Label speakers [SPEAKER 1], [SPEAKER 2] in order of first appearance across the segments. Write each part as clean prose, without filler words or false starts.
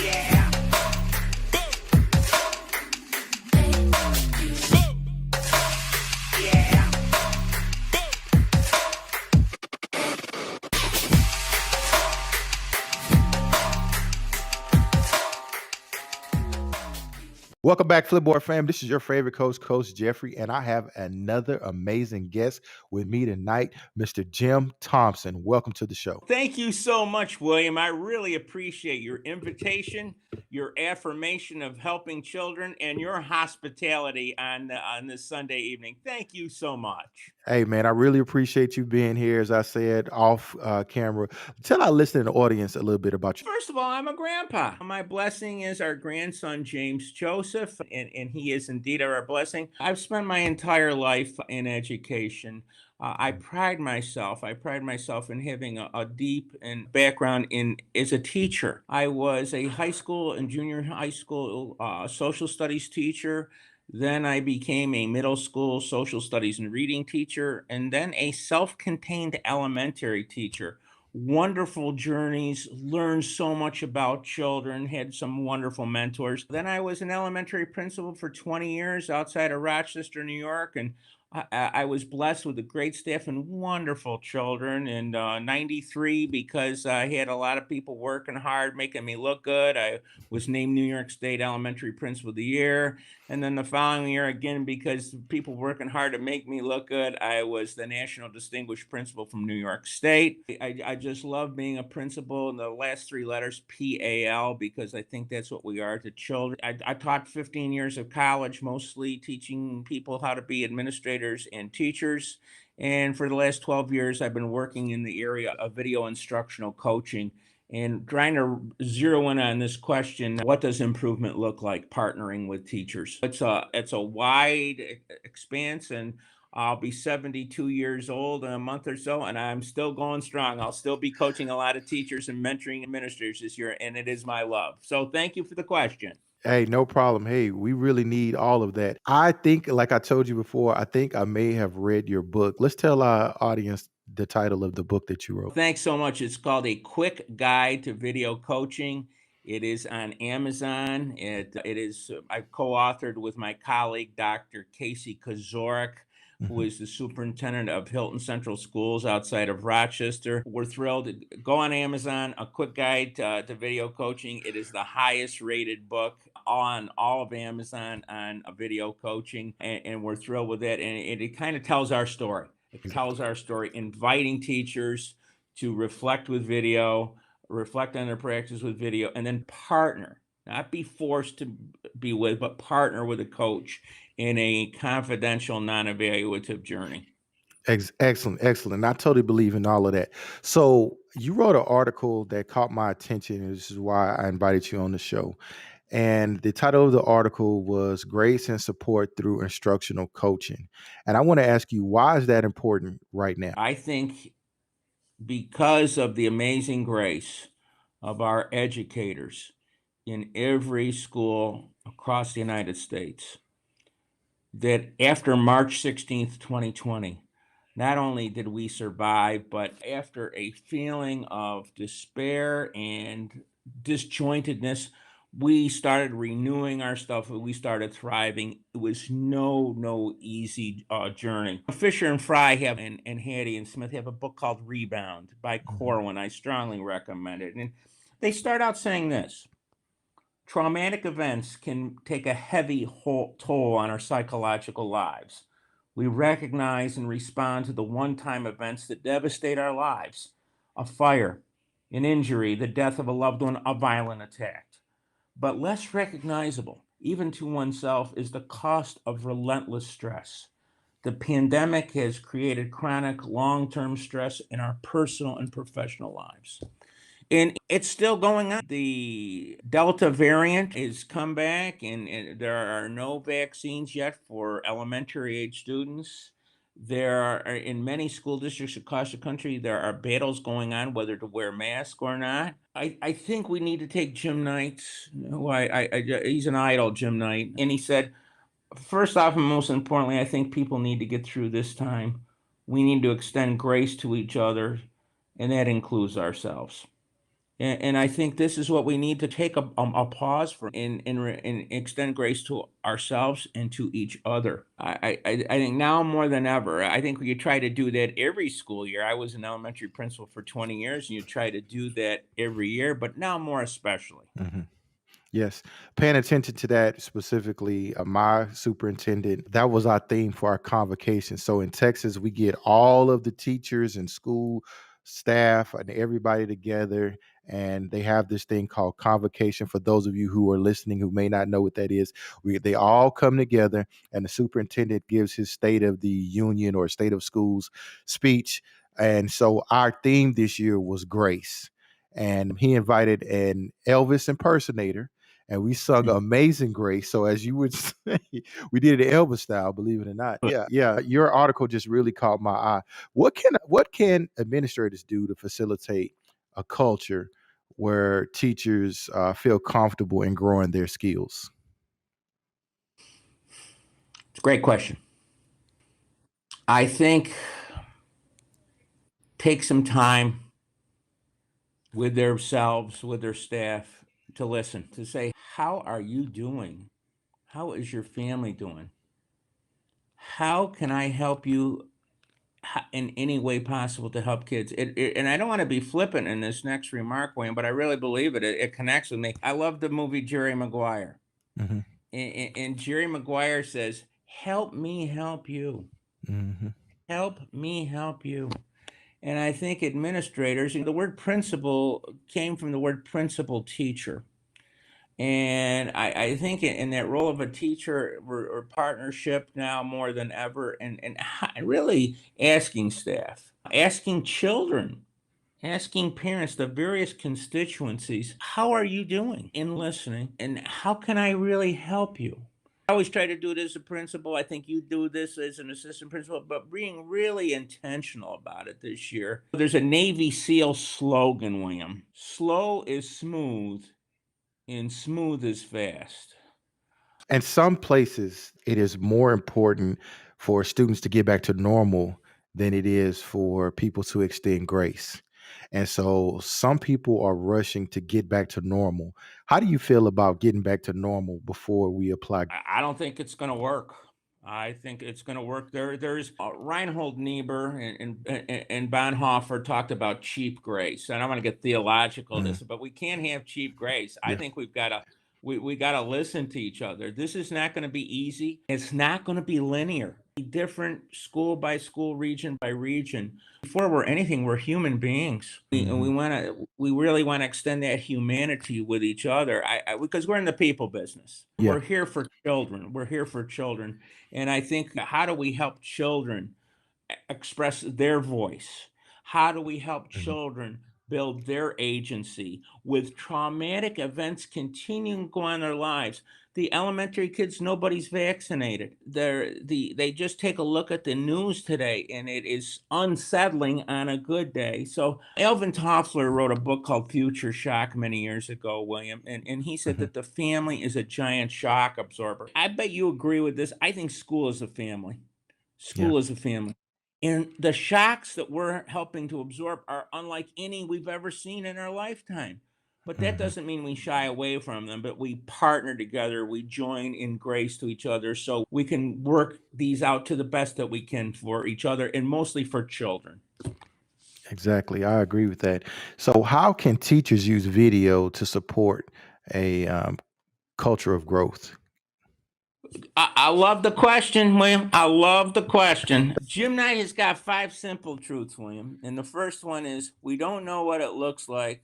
[SPEAKER 1] Yeah. Yeah.
[SPEAKER 2] Welcome back, Flipboard fam. This is your favorite coach, Coach Jeffrey, and I have another amazing guest with me tonight, Mr. Jim Thompson. Welcome to the show.
[SPEAKER 3] Thank you so much, William. I really appreciate your invitation, your affirmation of helping children, and your hospitality on this Sunday evening. Thank you so much.
[SPEAKER 2] Hey, man, I really appreciate you being here. As I said off camera, tell our listening audience a little bit about you.
[SPEAKER 3] First of all, I'm a grandpa. My blessing is our grandson, James Joseph, and he is indeed our blessing. I've spent my entire life in education. I pride myself in having a deep and background in as a teacher. I was a high school and junior high school social studies teacher. Then I became a middle school social studies and reading teacher, and then a self-contained elementary teacher. Wonderful journeys, learned so much about children, had some wonderful mentors. Then I was an elementary principal for 20 years outside of Rochester, New York, and I was blessed with a great staff and wonderful children. In '93, because I had a lot of people working hard, making me look good, I was named New York State Elementary Principal of the Year. And then the following year, again, because people working hard to make me look good, I was the National Distinguished Principal from New York State. I just love being a principal, and the last three letters, PAL, because I think that's what we are to children. I taught 15 years of college, mostly teaching people how to be administrators and teachers. And for the last 12 years, I've been working in the area of video instructional coaching and trying to zero in on this question: what does improvement look like partnering with teachers? It's a wide expanse, and I'll be 72 years old in a month or so, and I'm still going strong. I'll still be coaching a lot of teachers and mentoring administrators this year, and it is my love. So thank you for the question.
[SPEAKER 2] Hey, no problem. Hey, we really need all of that. I think, like I told you before, I think I may have read your book. Let's tell our audience the title of the book that you wrote.
[SPEAKER 3] Thanks so much. It's called A Quick Guide to Video Coaching. It is on Amazon. It is I co-authored with my colleague, Dr. Casey Kozorik, who
[SPEAKER 2] Mhm.
[SPEAKER 3] is the superintendent of Hilton Central Schools outside of Rochester. We're thrilled. Go on Amazon, A Quick Guide to Video Coaching. It is the highest rated book on all of Amazon on video coaching, and we're thrilled with it. And it kind of tells our story. It tells our story, inviting teachers to reflect with video, reflect on their practice with video, and then partner, not be forced to be with, but partner with a coach in a confidential, non-evaluative journey.
[SPEAKER 2] Excellent, excellent. I totally believe in all of that. So you wrote an article that caught my attention, and this is why I invited you on the show. And the title of the article was Grace and Support Through Instructional Coaching. And I want to ask you, why is that important right now?
[SPEAKER 3] I think because of the amazing grace of our educators in every school across the United States, that after March 16th, 2020, not only did we survive, but after a feeling of despair and disjointedness, we started renewing our stuff. We started thriving. It was no easy journey. Fisher and Fry have, and Hattie and Smith have a book called Rebound by Corwin. I strongly recommend it. And they start out saying this: traumatic events can take a heavy toll on our psychological lives. We recognize and respond to the one-time events that devastate our lives: a fire, an injury, the death of a loved one, a violent attack. But less recognizable, even to oneself, is the cost of relentless stress. The pandemic has created chronic long-term stress in our personal and professional lives. And it's still going on. The Delta variant has come back, and there are no vaccines yet for elementary age students. There are, in many school districts across the country, there are battles going on whether to wear masks or not. I think we need to take Jim Knight's, who he's an idol, Jim Knight. And he said, first off, and most importantly, I think people need to get through this time. We need to extend grace to each other, and that includes ourselves. And I think this is what we need to take a pause for and extend grace to ourselves and to each other. I think now more than ever, I think we try to do that every school year. I was an elementary principal for 20 years, and you try to do that every year, but now more especially.
[SPEAKER 2] Mhm. Yes, paying attention to that specifically, my superintendent, that was our theme for our convocation. So in Texas, we get all of the teachers and school staff and everybody together, and they have this thing called convocation. For those of you who are listening who may not know what that is, they all come together, and the superintendent gives his State of the Union or State of Schools speech. And so our theme this year was grace. And he invited an Elvis impersonator, and we sung Amazing Grace. So as you would say, we did it Elvis style, believe it or not. Yeah, yeah. Your article just really caught my eye. What can administrators do to facilitate a culture where teachers feel comfortable in growing their skills?
[SPEAKER 3] It's a great question. I think take some time with themselves, with their staff, to listen, to say, how are you doing? How is your family doing? How can I help you in any way possible to help kids? And I don't want to be flippant in this next remark, William, but I really believe it. It connects with me. I love the movie Jerry Maguire.
[SPEAKER 2] Hmm.
[SPEAKER 3] And Jerry Maguire says, help me help you.
[SPEAKER 2] Hmm.
[SPEAKER 3] Help me help you. And I think administrators, the word principal came from the word principal teacher. And I think in that role of a teacher or partnership now more than ever, and really asking staff, asking children, asking parents, the various constituencies, how are you doing in listening? And how can I really help you? I always try to do it as a principal. I think you do this as an assistant principal, but being really intentional about it this year. There's a Navy SEAL slogan, William. Slow is smooth and smooth is fast.
[SPEAKER 2] And some places, it is more important for students to get back to normal than it is for people to extend grace. And so some people are rushing to get back to normal. How do you feel about getting back to normal before we apply?
[SPEAKER 3] I don't think it's going to work. I think it's going to work. There's Reinhold Niebuhr and Bonhoeffer talked about cheap grace. And I don't want to get theological
[SPEAKER 2] Mhm.
[SPEAKER 3] this, but we can't have cheap grace. I
[SPEAKER 2] Yeah.
[SPEAKER 3] think we got to listen to each other. This is not going to be easy. It's not going to be linear. Different school by school, region by region. Before we're anything, we're human beings.
[SPEAKER 2] Mhm.
[SPEAKER 3] We really want to extend that humanity with each other. Because we're in the people business.
[SPEAKER 2] Yeah.
[SPEAKER 3] We're here for children. We're here for children. And I think, how do we help children express their voice? How do we help
[SPEAKER 2] Mhm.
[SPEAKER 3] children build their agency with traumatic events continuing to go on in their lives? The elementary kids, nobody's vaccinated. They just take a look at the news today, and it is unsettling on a good day. So Alvin Toffler wrote a book called Future Shock many years ago, William, and he said
[SPEAKER 2] Mhm.
[SPEAKER 3] that the family is a giant shock absorber. I bet you agree with this. I think school is a family.
[SPEAKER 2] Yeah.
[SPEAKER 3] School is a family. And the shocks that we're helping to absorb are unlike any we've ever seen in our lifetime. But that
[SPEAKER 2] Mhm.
[SPEAKER 3] doesn't mean we shy away from them, but we partner together, we join in grace to each other so we can work these out to the best that we can for each other and mostly for children.
[SPEAKER 2] Exactly. I agree with that. So how can teachers use video to support a culture of growth?
[SPEAKER 3] I love the question, William. I love the question. Jim Knight has got 5 simple truths, William. And the first one is, we don't know what it looks like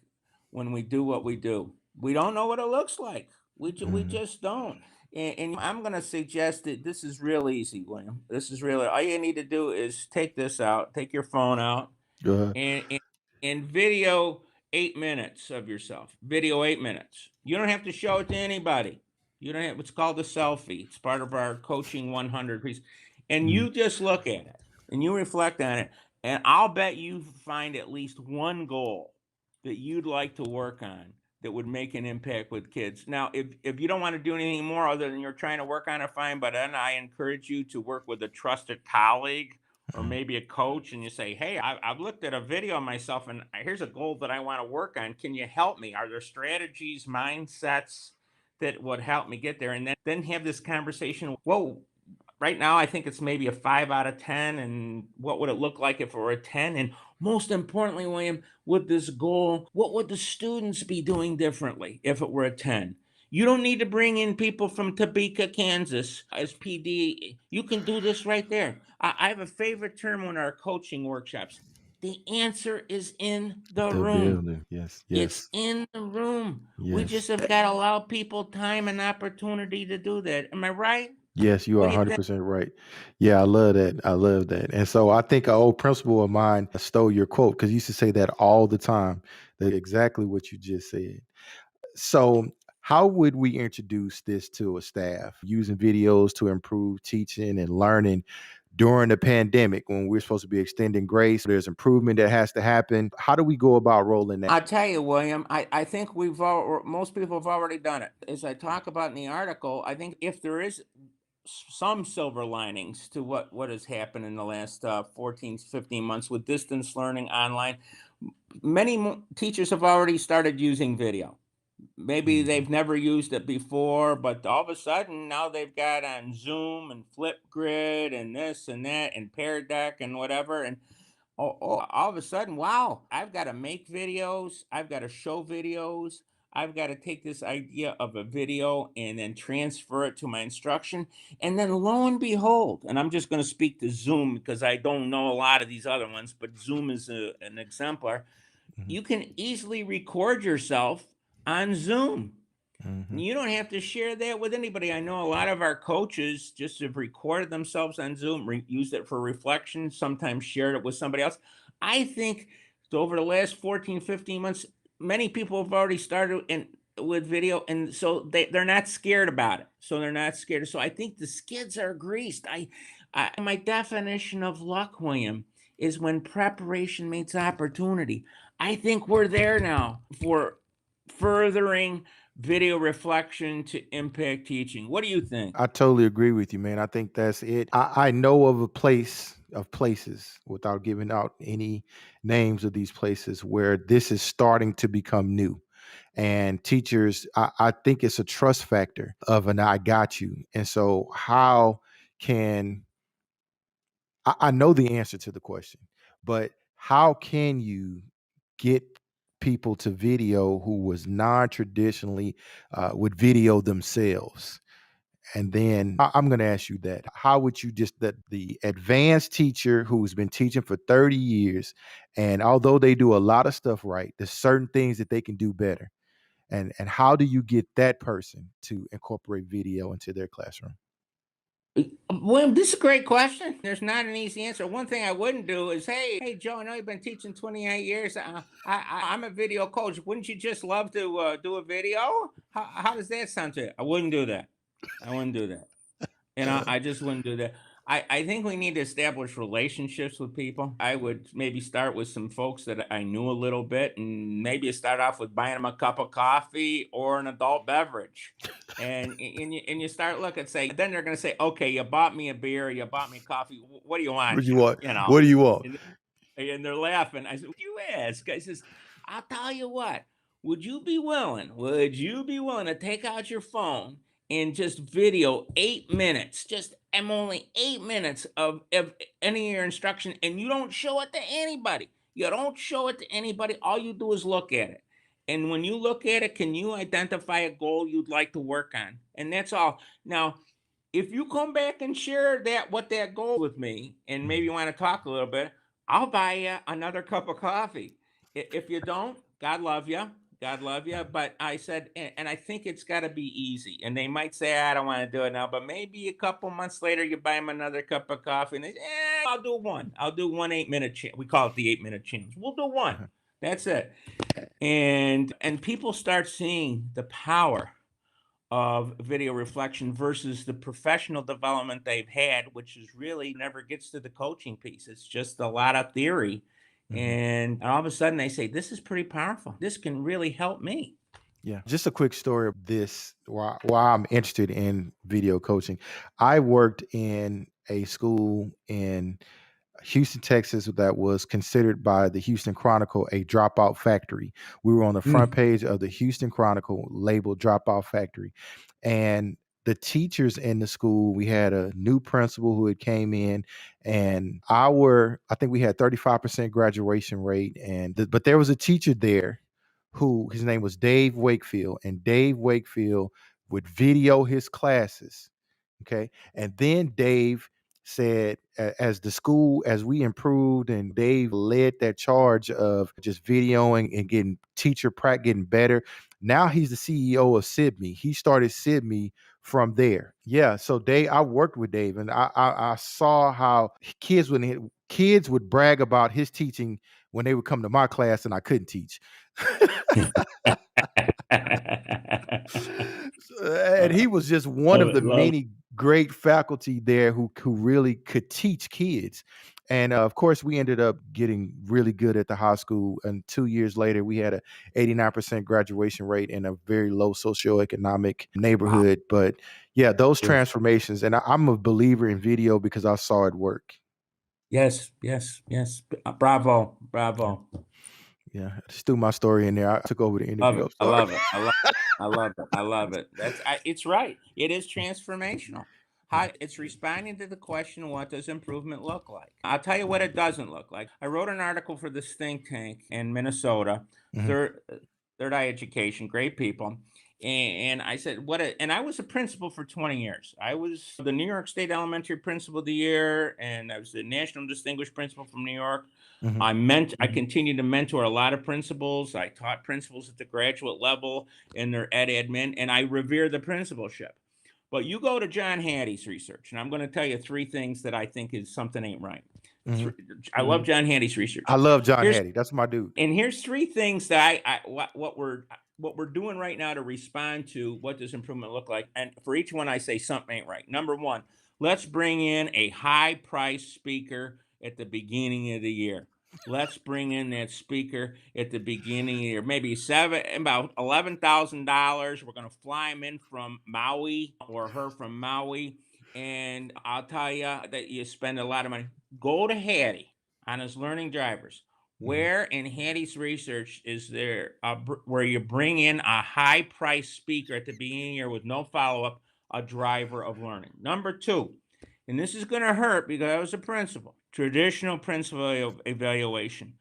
[SPEAKER 3] when we do what we do. We don't know what it looks like. We
[SPEAKER 2] Mhm.
[SPEAKER 3] just don't. And I'm going to suggest that this is real easy, William. This is really, all you need to do is take this out, take your phone out,
[SPEAKER 2] Go ahead.
[SPEAKER 3] and and video 8 minutes of yourself. Video 8 minutes. You don't have to show it to anybody. You don't have. It's called a selfie. It's part of our coaching 100 piece, and
[SPEAKER 2] Mhm.
[SPEAKER 3] you just look at it and you reflect on it, and I'll bet you find at least one goal that you'd like to work on that would make an impact with kids. Now, if you don't want to do anything more other than you're trying to work on it, fine. But then I encourage you to work with a trusted colleague or maybe a coach, and you say, hey, I've looked at a video of myself and here's a goal that I want to work on. Can you help me? Are there strategies, mindsets that would help me get there? And then have this conversation. Whoa, right now I think it's maybe a 5 out of 10. And what would it look like if it were a 10? And most importantly, William, with this goal, what would the students be doing differently if it were a 10? You don't need to bring in people from Topeka, Kansas as PD. You can do this right there. I have a favorite term in our coaching workshops. The answer is in the
[SPEAKER 2] The
[SPEAKER 3] room.
[SPEAKER 2] building. Yes.
[SPEAKER 3] It's
[SPEAKER 2] Yes.
[SPEAKER 3] in the room. We
[SPEAKER 2] Yes.
[SPEAKER 3] just have got to allow people time and opportunity to do that. Am I right?
[SPEAKER 2] Yes, you are
[SPEAKER 3] What do you think?
[SPEAKER 2] 100% right. Yeah, I love that. I love that. And so I think an old principal of mine stole your quote because he used to say that all the time. That exactly what you just said. So, how would we introduce this to a staff using videos to improve teaching and learning during the pandemic when we're supposed to be extending grace? There's improvement that has to happen. How do we go about rolling that?
[SPEAKER 3] I'll tell you, William, I think most people have already done it. As I talk about in the article, I think if there is some silver linings to what has happened in the last 14, 15 months with distance learning online, many teachers have already started using video. Maybe
[SPEAKER 2] Mhm,
[SPEAKER 3] they've never used it before, but all of a sudden now they've got on Zoom and Flipgrid and this and that and Pear Deck and whatever. And all of a sudden, wow, I've got to make videos. I've got to show videos. I've got to take this idea of a video and then transfer it to my instruction. And then lo and behold, and I'm just going to speak to Zoom because I don't know a lot of these other ones, but Zoom is an exemplar.
[SPEAKER 2] mhm,
[SPEAKER 3] You can easily record yourself on Zoom.
[SPEAKER 2] mhm.
[SPEAKER 3] You don't have to share that with anybody. I know a lot of our coaches just have recorded themselves on Zoom, used it for reflection, sometimes shared it with somebody else. I think over the last 14, 15 months, many people have already started with video, and so they're not scared about it. So they're not scared. So I think the skids are greased. My definition of luck, William, is when preparation meets opportunity. I think we're there now for furthering video reflection to impact teaching. What do you think?
[SPEAKER 2] I totally agree with you, man. I think that's it. I know of a place of places without giving out any names of these places where this is starting to become new. And teachers, I think it's a trust factor of an I got you. And so how can I know the answer to the question, but how can you get people to video who was non-traditionally would video themselves? And then I'm going to ask you that. How would you just that the advanced teacher who's been teaching for 30 years, and although they do a lot of stuff right, there's certain things that they can do better. And how do you get that person to incorporate video into their classroom?
[SPEAKER 3] Well, this is a great question. There's not an easy answer. One thing I wouldn't do is, hey, Joe, I know you've been teaching 28 years. I'm a video coach. Wouldn't you just love to do a video? How does that sound to you? I wouldn't do that. I wouldn't do that. And I just wouldn't do that. I think we need to establish relationships with people. I would maybe start with some folks that I knew a little bit, and maybe start off with buying them a cup of coffee or an adult beverage. And you start looking, say, then they're going to say, okay, you bought me a beer, you bought me coffee. What do you
[SPEAKER 2] What
[SPEAKER 3] want,
[SPEAKER 2] do you
[SPEAKER 3] Joe?
[SPEAKER 2] want? What do you want?
[SPEAKER 3] And they're laughing. I said, "What you ask?" I says, "I'll tell you what. Would you be willing to take out your phone and just video 8 minutes? Just I'm only 8 minutes of any of your instruction, and you don't show it to anybody. You don't show it to anybody. All you do is look at it. And when you look at it, can you identify a goal you'd like to work on? And that's all. Now, if you come back and share that goal with me, and maybe
[SPEAKER 2] Mhm.
[SPEAKER 3] you want to talk a little bit, I'll buy you another cup of coffee. If you don't, God love you. God love you. But I said, and I think it's got to be easy. And they might say, I don't want to do it now, but maybe a couple months later, you buy them another cup of coffee, and they say, I'll do one. I'll do one 8 minute challenge. We call it the 8 minute challenge. We'll do one.
[SPEAKER 2] Uh-huh.
[SPEAKER 3] That's it. And people start seeing the power of video reflection versus the professional development they've had, which is really never gets to the coaching piece. It's just a lot of theory.
[SPEAKER 2] Mhm.
[SPEAKER 3] And all of a sudden they say, this is pretty powerful. This can really help me.
[SPEAKER 2] Yeah. Just a quick story of this why I'm interested in video coaching. I worked in a school in Houston, Texas, that was considered by the Houston Chronicle a dropout factory. We were on the front page of the Houston Chronicle labeled dropout factory. And the teachers in the school, we had a new principal who had came in, and I think we had 35% graduation rate. But there was a teacher there who, his name was Dave Wakefield, and Dave Wakefield would video his classes. Okay. And then Dave said, as the school, as we improved, and Dave led that charge of just videoing and getting getting better. Now he's the CEO of Sydney. He started Sydney from there. Yeah. So I worked with Dave, and I saw how kids would brag about his teaching when they would come to my class and I couldn't teach. And he was just one
[SPEAKER 3] Love
[SPEAKER 2] of
[SPEAKER 3] it,
[SPEAKER 2] the
[SPEAKER 3] love it.
[SPEAKER 2] many great faculty there who really could teach kids. And of course, we ended up getting really good at the high school. And 2 years later, we had a 89% graduation rate in a very low socioeconomic
[SPEAKER 3] Wow.
[SPEAKER 2] neighborhood. But yeah, those
[SPEAKER 3] Beautiful.
[SPEAKER 2] transformations, and I'm a believer in video because I saw it work.
[SPEAKER 3] Yes, yes, yes. Bravo,
[SPEAKER 2] Yeah,
[SPEAKER 3] bravo.
[SPEAKER 2] yeah. I just threw my story in there. I took over the
[SPEAKER 3] Love
[SPEAKER 2] interview.
[SPEAKER 3] it.
[SPEAKER 2] I'm
[SPEAKER 3] I
[SPEAKER 2] sorry.
[SPEAKER 3] love it. I love it. I love it. I love it. It's right. It is transformational.
[SPEAKER 2] Yeah.
[SPEAKER 3] It's responding to the question, what does improvement look like? I'll tell you what it doesn't look like. I wrote an article for this think tank in Minnesota,
[SPEAKER 2] Mhm.
[SPEAKER 3] Third Eye Education, great people. And I said, and I was a principal for 20 years. I was the New York State Elementary Principal of the Year, and I was the National Distinguished Principal from New York.
[SPEAKER 2] Mhm.
[SPEAKER 3] I continue to mentor a lot of principals. I taught principals at the graduate level in their admin, and I revere the principalship. But you go to John Hattie's research, and I'm going to tell you three things that I think is something ain't right.
[SPEAKER 2] Mhm.
[SPEAKER 3] I love John Hattie's research.
[SPEAKER 2] I love John
[SPEAKER 3] Here's
[SPEAKER 2] Hattie. That's my dude.
[SPEAKER 3] here's three things that what we're doing right now to respond to what does improvement look like. And for each one, I say something ain't right. Number one, let's bring in a high price speaker at the beginning of the year. Let's bring in that speaker at the beginning of the year, maybe about $11,000. We're going to fly him in from Maui or her from Maui. And I'll tell you that you spend a lot of money. Go to Hattie on his learning drivers.
[SPEAKER 2] Mhm.
[SPEAKER 3] Where in Hattie's research is there where you bring in a high price speaker at the beginning of the year with no follow up, a driver of learning? Number two, and this is going to hurt because I was a principal, traditional principal evaluation.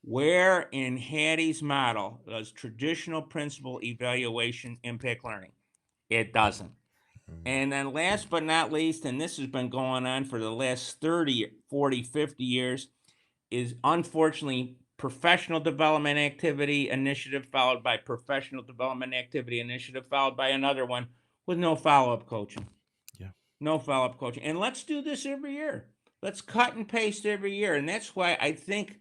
[SPEAKER 3] Where in Hattie's model does traditional principal evaluation impact learning? It doesn't.
[SPEAKER 2] Mhm.
[SPEAKER 3] And then last but not least, and this has been going on for the last 30, 40, 50 years, is unfortunately professional development activity initiative followed by professional development activity initiative followed by another one with no follow-up coaching.
[SPEAKER 2] Yeah.
[SPEAKER 3] No follow-up coaching. And let's do this every year. Let's cut and paste every year. And that's why I think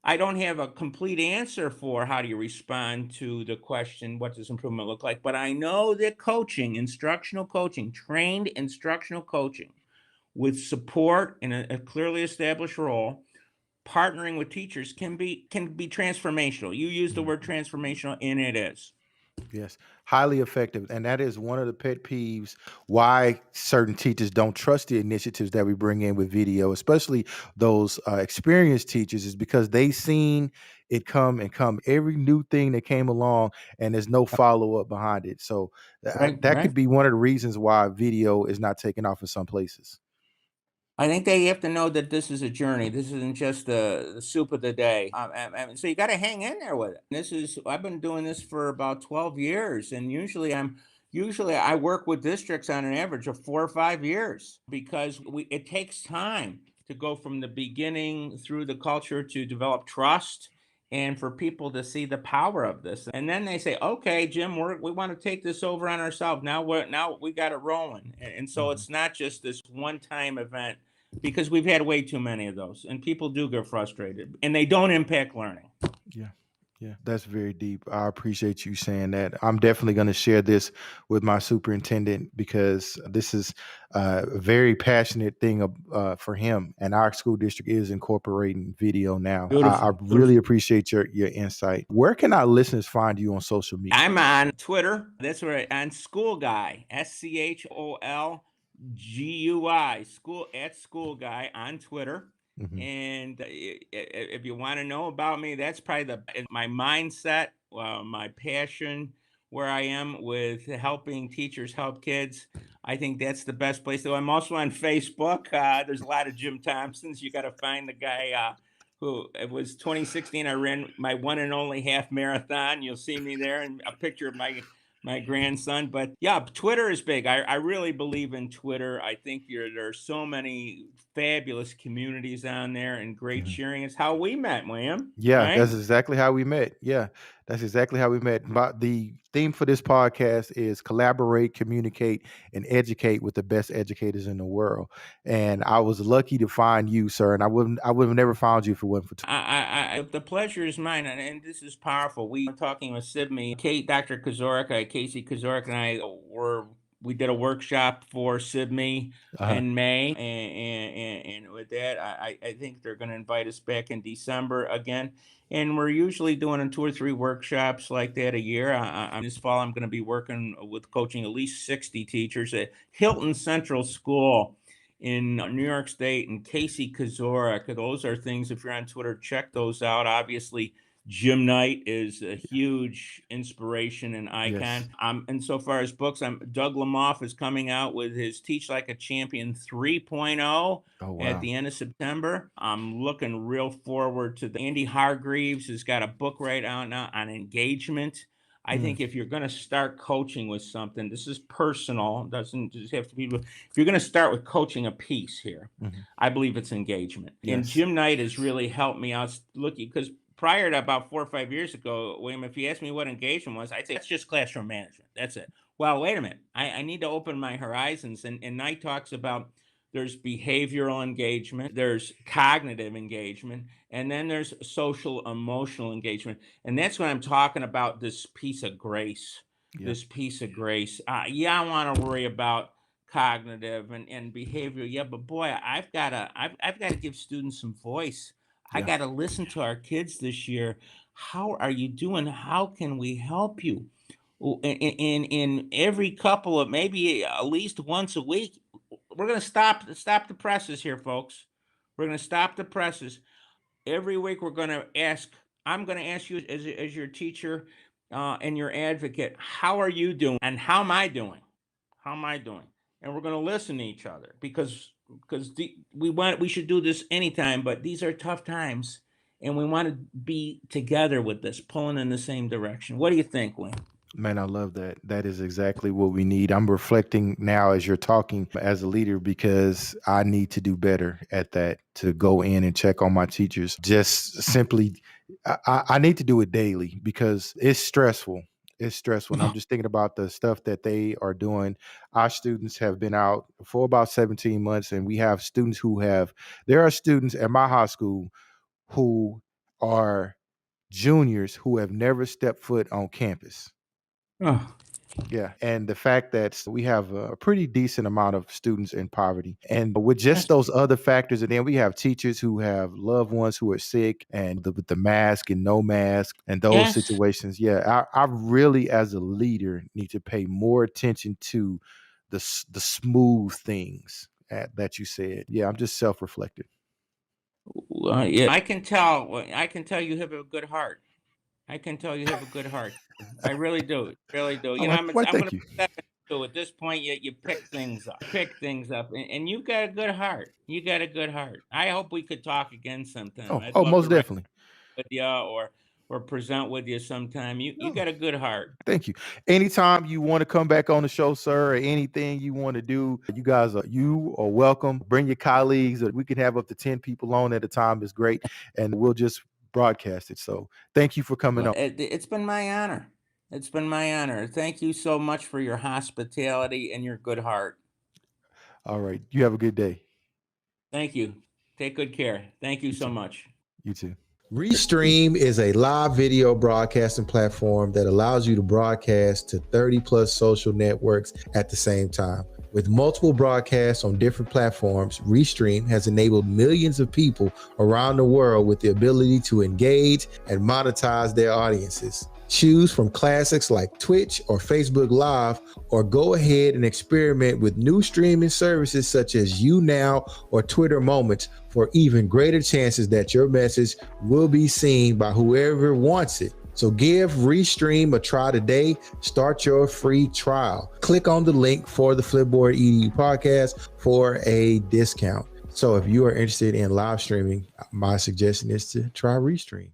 [SPEAKER 3] I don't have a complete answer for how do you respond to the question, what does improvement look like? But I know that coaching, instructional coaching, trained instructional coaching with support in a clearly established role, partnering with teachers can be transformational. You use the
[SPEAKER 2] Mhm.
[SPEAKER 3] word transformational, and it is.
[SPEAKER 2] Yes, highly effective. And that is one of the pet peeves why certain teachers don't trust the initiatives that we bring in with video, especially those experienced teachers, is because they seen it come every new thing that came along, and there's no follow up behind it. So
[SPEAKER 3] Right,
[SPEAKER 2] that
[SPEAKER 3] right.
[SPEAKER 2] could be one of the reasons why video is not taking off in some places.
[SPEAKER 3] I think they have to know that this is a journey. This isn't just the soup of the day. So you got to hang in there with it. I've been doing this for about 12 years, and usually I work with districts on an average of 4 or 5 years because it takes time to go from the beginning through the culture to develop trust and for people to see the power of this. And then they say, okay, Jim, we want to take this over on ourselves. Now we got it rolling. And so
[SPEAKER 2] Mhm.
[SPEAKER 3] it's not just this one time event because we've had way too many of those and people do get frustrated and they don't impact learning.
[SPEAKER 2] Yeah. Yeah, that's very deep. I appreciate you saying that. I'm definitely going to share this with my superintendent because this is a very passionate thing for him. And our school district is incorporating video now. I
[SPEAKER 3] Beautiful,
[SPEAKER 2] really
[SPEAKER 3] beautiful.
[SPEAKER 2] appreciate your insight. Where can our listeners find you on social media?
[SPEAKER 3] I'm on Twitter. That's where on School Guy, SCHOLGUI, school at School Guy on Twitter. And if you want to know about me, that's probably my mindset, my passion, where I am with helping teachers help kids. I think that's the best place to go. I'm also on Facebook. There's a lot of Jim Thompsons. You got to find the guy who it was 2016. I ran my one and only half marathon. You'll see me there, and a picture of my grandson. But yeah, Twitter is big. I really believe in Twitter. I think there are so many fabulous communities on there and great sharing. It's how we met, William,
[SPEAKER 2] Yeah,
[SPEAKER 3] right?
[SPEAKER 2] that's exactly how we met. Yeah, that's exactly how we met. But the theme for this podcast is collaborate, communicate, and educate with the best educators in the world. And I was lucky to find you, sir. And I would have never found you if it wasn't for.
[SPEAKER 3] The pleasure is mine, and this is powerful. We were talking with Sibme, Dr. Kazorik, Casey Kazorik, and I we did a workshop for Sibme
[SPEAKER 2] Uh-huh.
[SPEAKER 3] in May, and with that, I think they're going to invite us back in December again. And we're usually doing 2 or 3 workshops like that a year. This fall, I'm going to be working with coaching at least 60 teachers at Hilton Central School in New York State, and Casey Kazorik. Those are things, if you're on Twitter, check those out. Obviously, Jim Knight is a huge inspiration and
[SPEAKER 2] Yes.
[SPEAKER 3] icon. And so far as books, Doug Lamoff is coming out with his Teach Like a Champion 3.0
[SPEAKER 2] Oh
[SPEAKER 3] at
[SPEAKER 2] wow.
[SPEAKER 3] the end of September. I'm looking real forward to Andy Hargreaves has got a book right out now on engagement. I
[SPEAKER 2] Mm,
[SPEAKER 3] think if you're going to start coaching with something, this is personal, doesn't just have to be. If you're going to start with coaching a piece here,
[SPEAKER 2] mhm.
[SPEAKER 3] I believe it's engagement. And
[SPEAKER 2] Yes.
[SPEAKER 3] Jim Knight has really helped me out looking, because prior to about 4 or 5 years ago, William, if you asked me what engagement was, I'd say that's just classroom management. That's it. Well, wait a minute. I need to open my horizons. And Knight talks about there's behavioral engagement, there's cognitive engagement, and then there's social emotional engagement. And that's what I'm talking about, this piece of grace.
[SPEAKER 2] Yeah.
[SPEAKER 3] This piece of grace. Yeah, I want to worry about cognitive and behavior. Yeah, but boy, I've got to give students some voice. I
[SPEAKER 2] Yeah.
[SPEAKER 3] got to listen to our kids this year. How are you doing? How can we help you? In every couple of, maybe at least once a week, we're going to stop the presses here, folks. We're going to stop the presses. Every week we're going to ask, I'm going to ask you as your teacher and your advocate, how are you doing and how am I doing? How am I doing? And we're going to listen to each other, because we should do this anytime, but these are tough times, and we want to be together with this, pulling in the same direction. What do you think, Wayne?
[SPEAKER 2] Man, I love that. That is exactly what we need. I'm reflecting now as you're talking as a leader because I need to do better at that, to go in and check on my teachers. Just simply, I need to do it daily because it's stressful. It's stressful. And I'm just thinking about the stuff that they are doing. Our students have been out for about 17 months, and we have students there are students at my high school who are juniors who have never stepped foot on campus.
[SPEAKER 3] Oh,
[SPEAKER 2] Yeah, and the fact that we have a pretty decent amount of students in poverty, and with just
[SPEAKER 3] that's
[SPEAKER 2] those other factors, and then we have teachers who have loved ones who are sick, and with the mask and no mask, and those
[SPEAKER 3] yes.
[SPEAKER 2] situations. Yeah, I really, as a leader, need to pay more attention to the smooth things that you said. Yeah, I'm just self-reflective.
[SPEAKER 3] Yeah, I can tell. I can tell you have a good heart. I can tell you have a good heart. I really do, really do.
[SPEAKER 2] Oh, why?
[SPEAKER 3] I'm going
[SPEAKER 2] Thank
[SPEAKER 3] to
[SPEAKER 2] you.
[SPEAKER 3] step into, at this point. You pick things up, and you got a good heart. You got a good heart. I hope we could talk again sometime. I'd love
[SPEAKER 2] Most
[SPEAKER 3] to write
[SPEAKER 2] definitely.
[SPEAKER 3] with you, or present with you sometime. You
[SPEAKER 2] Oh,
[SPEAKER 3] got a good heart.
[SPEAKER 2] thank you. Anytime you want to come back on the show, sir, or anything you want to do, you are welcome. Bring your colleagues, or we can have up to 10 people on at a time. Is great. And we'll just broadcast it. So thank you for coming
[SPEAKER 3] Well,
[SPEAKER 2] on.
[SPEAKER 3] it's been my honor. It's been my honor. Thank you so much for your hospitality and your good heart.
[SPEAKER 2] All right. You have a good day.
[SPEAKER 3] Thank you. Take good care. Thank you
[SPEAKER 2] You
[SPEAKER 3] so
[SPEAKER 2] too.
[SPEAKER 3] much.
[SPEAKER 2] You too. Restream is a live video broadcasting platform that allows you to broadcast to 30 plus social networks at the same time. With multiple broadcasts on different platforms, Restream has enabled millions of people around the world with the ability to engage and monetize their audiences.
[SPEAKER 1] Choose from classics like Twitch or Facebook Live, or go ahead and experiment with new streaming services such as YouNow or Twitter Moments for even greater chances that your message will be seen by whoever wants it. So give Restream a try today. Start your free trial. Click on the link for the Flipboard EDU podcast for a discount. So if you are interested in live streaming, my suggestion is to try Restream.